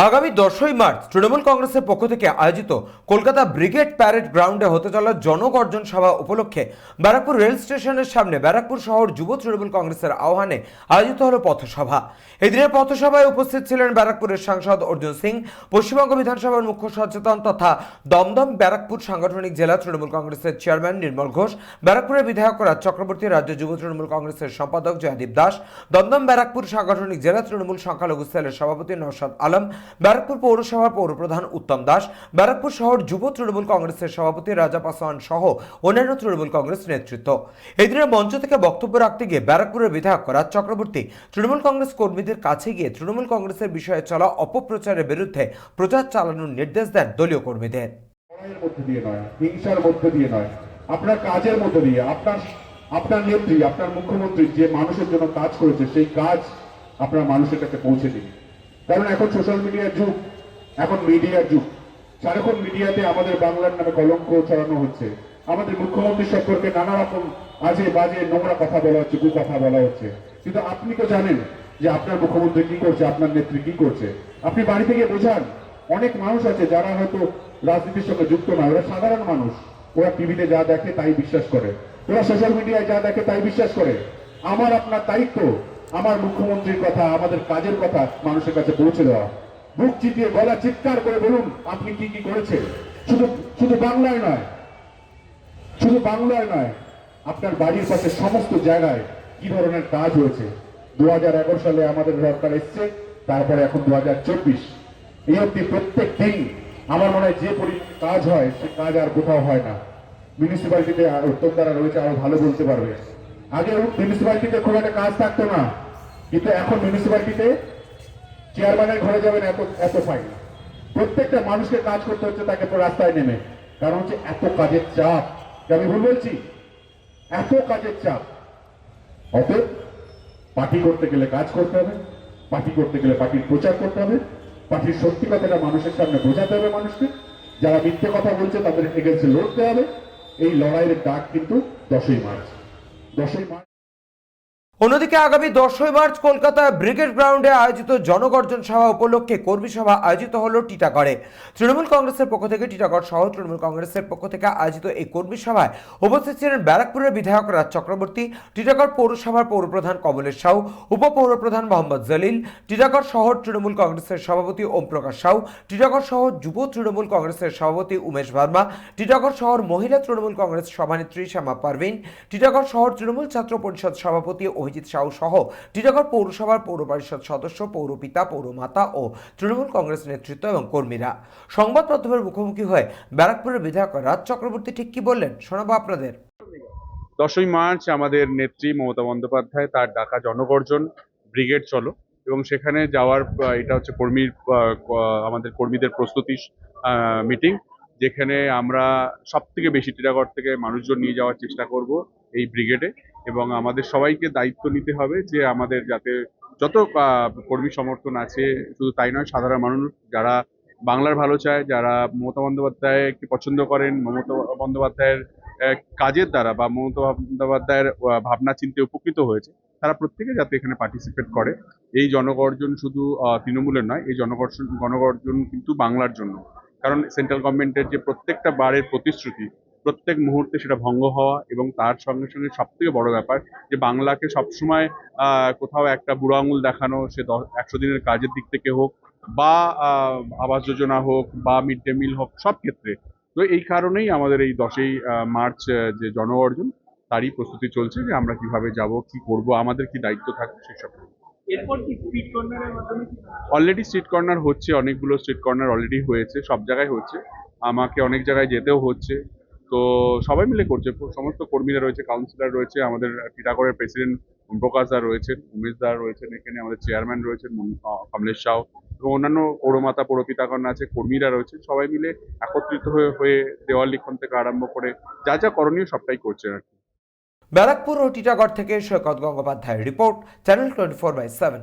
আগামী 10ই মার্চ তৃণমূল কংগ্রেসের পক্ষ থেকে আয়োজিত কলকাতা ব্রিগেড প্যারেড গ্রাউন্ডে হতে চলা জনগর্জন সভা উপলক্ষে ব্যারাকপুর রেল স্টেশনের সামনে ব্যারাকপুর শহর যুব তৃণমূল কংগ্রেসের আহ্বানে আয়োজিত হলো পথসভা। এদিনের পথসভায় উপস্থিত ছিলেন ব্যারাকপুরের সাংসদ অর্জুন সিং, পশ্চিমবঙ্গ বিধানসভার মুখ্য সচেতন তথা দমদম ব্যারাকপুর সাংগঠনিক জেলা তৃণমূল কংগ্রেসের চেয়ারম্যান নির্মল ঘোষ, ব্যারাকপুরের বিধায়ক রাজ চক্রবর্তী, রাজ্য যুব তৃণমূল কংগ্রেসের সম্পাদক জয়দীপ দাস, দমদম ব্যারাকপুর সাংগঠনিক জেলা তৃণমূল সংখ্যালঘু সেলের সভাপতি নওশাদ আলম, ব্যারাকপুর পৌরসভার পৌরপ্রধান উত্তম দাস, ব্যারাকপুর শহর যুব তৃণমূল কংগ্রেসের সভাপতি রাজা পাসওয়ান সহ অন্যান্য তৃণমূল কংগ্রেস নেতৃত্ব। এদিনের মঞ্চ থেকে বক্তব্য রাখতে গিয়ে ব্যারাকপুরের বিধায়ক রাজ চক্রবর্তী তৃণমূল কংগ্রেস কর্মীদের কাছে গিয়ে তৃণমূল কংগ্রেসের বিষয়ে চলা অপপ্রচারের বিরুদ্ধে প্রচার চালানোর নির্দেশ দেন দলীয় কর্মীদের। মধ্যে দিয়ে নয়, হিংসার মধ্যে দিয়ে নয়, আপনার কাজের মধ্যে দিয়ে আপনার নেত্রী, আপনার মুখ্যমন্ত্রী যে মানুষের জন্য কাজ করেছে সেই কাজ আপনার মানুষের কাছে পৌঁছে দিন। কারণ এখন সোশ্যাল মিডিয়ার যুগ, এখন মিডিয়ার যুগ। সারাক্ষণ মিডিয়াতে আমাদের বাংলার নামে কলঙ্ক ছড়ানো হচ্ছে, আমাদের মুখ্যমন্ত্রী সম্পর্কে নানা রকম আজে বাজে নোংরা কথা বলা হচ্ছে, কথা বলা হচ্ছে। কিন্তু আপনি তো জানেন যে আপনার মুখ্যমন্ত্রী কি করছে, আপনার নেত্রী কি করছে। আপনি বাড়ি থেকে বোঝান। অনেক মানুষ আছে যারা হয়তো রাজনীতির সঙ্গে যুক্ত নয়, ওরা সাধারণ মানুষ, ওরা টিভিতে যা দেখে তাই বিশ্বাস করে, ওরা সোশ্যাল মিডিয়ায় যা দেখে তাই বিশ্বাস করে। আমার আপনার দায়িত্ব আমার মুখ্যমন্ত্রীর কথা, আমাদের কাজের কথা মানুষের কাছে পৌঁছে দেওয়া। বুক চিতিয়ে গলা চিৎকার করে বলুন আপনি কি কি করেছেন। শুধু শুধু বাংলায় নয়, শুধু বাংলায় নয়, আপনার বাড়ির পাশে সমস্ত জায়গায় কি ধরনের কাজ হয়েছে। 2011 সালে আমাদের সরকার এসছে, তারপরে এখন 2024, এই অব্দি প্রত্যেক দিন আমার মনে হয় যে কাজ হয় সে কাজ আর কোথাও হয় না। মিউনিসিপ্যালিটিতে উত্তম দ্বারা রয়েছে, আরো ভালো বলতে পারবে। আগে মিউনিসিপ্যালিটিতে খুব একটা কাজ থাকতো না, কিন্তু এখন মিউনিসিপ্যালিটিতে চেয়ারম্যানের ঘরে যাবেন এত এত ফাইন। প্রত্যেকটা মানুষকে কাজ করতে হচ্ছে তাকে তো রাস্তায় নেমে, কারণ হচ্ছে এত কাজের চাপ। আমি ভুল বলছি? এত কাজের চাপ। অতএব পার্টি করতে গেলে কাজ করতে হবে, পার্টি করতে গেলে পার্টির প্রচার করতে হবে, পার্টির সত্যি কথাটা মানুষের সামনে বোঝাতে হবে মানুষকে। যারা মিথ্যে কথা বলছে তাদের এগেন্সে লড়তে হবে। এই লড়াইয়ের ডাক কিন্তু 10ই মার্চ। 10ই মার্চ। অন্যদিকে আগামী 10ই মার্চ কলকাতা ব্রিগেড গ্রাউন্ডে আয়োজিত জনগর্জন সভা উপলক্ষে কর্মী সভা আয়োজিত হলো টিটাগড়ে। তৃণমূল কংগ্রেসের পক্ষ থেকে টিটাগড় সহ তৃণমূল কংগ্রেসের পক্ষ থেকে আয়োজিত এই কর্মী সভায় উপস্থিত ছিলেন ব্যারাকপুরের বিধায়ক রাজ চক্রবর্তী, টিটাগড় পৌরসভার পৌরপ্রধান কমলেশ সাউ, উপপৌরপ্রধান মোহাম্মদ জলিল, টিটাগড় শহর তৃণমূল কংগ্রেসের সভাপতি ওম প্রকাশ সাউ, টিটাগড় শহর যুব তৃণমূল কংগ্রেসের সভাপতি উমেশ ভার্মা, টিটাগড় শহর মহিলা তৃণমূল কংগ্রেস সভানেত্রী শ্যামা পারভিন, টিটাগড় শহর তৃণমূল ছাত্র পরিষদ সভাপতি অভিজিৎ সাউ সহ টিটাগড় পৌরসভার পৌর পরিষদ সদস্য, পৌরপিতা, পৌরমাতা ও তৃণমূল কংগ্রেস নেতৃত্ব এবং কর্মীরা। সংবাদ মাধ্যমের মুখোমুখি হয়ে ব্যারাকপুরের বিধায়ক রাজ চক্রবর্তী ঠিক কি বললেন শোনাবো আপনাদের। 10ই মার্চ আমাদের নেত্রী মমতা বন্দ্যোপাধ্যায় তার ডাকা জনগর্জন ব্রিগেড চলো, এবং সেখানে যাওয়ার এটা হচ্ছে আমাদের কর্মীদের প্রস্তুতি মিটিং, যেখানে আমরা সব থেকে বেশি টিটাগড় থেকে মানুষজন নিয়ে যাওয়ার চেষ্টা করব এই ব্রিগেডে। এবং আমাদের সবাইকে দায়িত্ব নিতে হবে যে আমাদের যাতে যত কর্মী সমর্থন আছে, শুধু তাই নয়, সাধারণ মানুষ যারা বাংলার ভালো চায়, যারা মমতা বন্দ্যোপাধ্যায়কে পছন্দ করেন, মমতা বন্দ্যোপাধ্যায়ের কাজের দ্বারা বা মমতা বন্দ্যোপাধ্যায়ের ভাবনা চিন্তে উপকৃত হয়েছে, তারা প্রত্যেকে যাতে এখানে পার্টিসিপেট করে। এই জনগর্জন শুধু তৃণমূলের নয়, এই জনগর্জন কিন্তু বাংলার জন্য। কারণ সেন্ট্রাল গভর্নমেন্টের যে প্রত্যেকটা বারের প্রতিশ্রুতি, প্রত্যেক মুহূর্তে সেটা ভঙ্গ হওয়া, এবং তার সঙ্গে সঙ্গে সব থেকে বড় ব্যাপার যে বাংলাকে সবসময় কোথাও একটা বুড়ো আঙুল দেখানো, সে 100 দিনের কাজের দিক থেকে হোক, বা আবাস যোজনা হোক, বা মিড ডে মিল হোক, সব ক্ষেত্রে। তো এই কারণেই আমাদের এই 10ই মার্চ যে জনগর্জন, তারই প্রস্তুতি চলছে যে আমরা কিভাবে যাব, কি করব, আমাদের কি দায়িত্ব থাকবে সেসব। অলরেডি স্ট্রিট কর্নার হচ্ছে, অনেকগুলো স্ট্রিট কর্নার অলরেডি হয়েছে, সব জায়গায় হচ্ছে, আমাকে অনেক জায়গায় যেতেও হচ্ছে। তো সবাই মিলে করছে, সমস্ত কর্মীরা রয়েছে, কাউন্সিলর রয়েছে, আমাদের টিটাগড়ের প্রেসিডেন্ট ওম প্রকাশ দা রয়েছেন, উমেশ দা রয়েছেন, এখানে আমাদের চেয়ারম্যান রয়েছেন কমলেশ সাউ, এবং অন্যান্য পৌরমাতা পৌরপিতাগণ আছে, কর্মীরা রয়েছে, সবাই মিলে একত্রিত হয়ে দেওয়াল লিখন থেকে আরম্ভ করে যা যা করণীয় সবটাই করছে আর কি। ব্যারাকপুর ও টিটাগড় থেকে সৈকত গঙ্গোপাধ্যায়ের রিপোর্ট, চ্যানেল 24/7।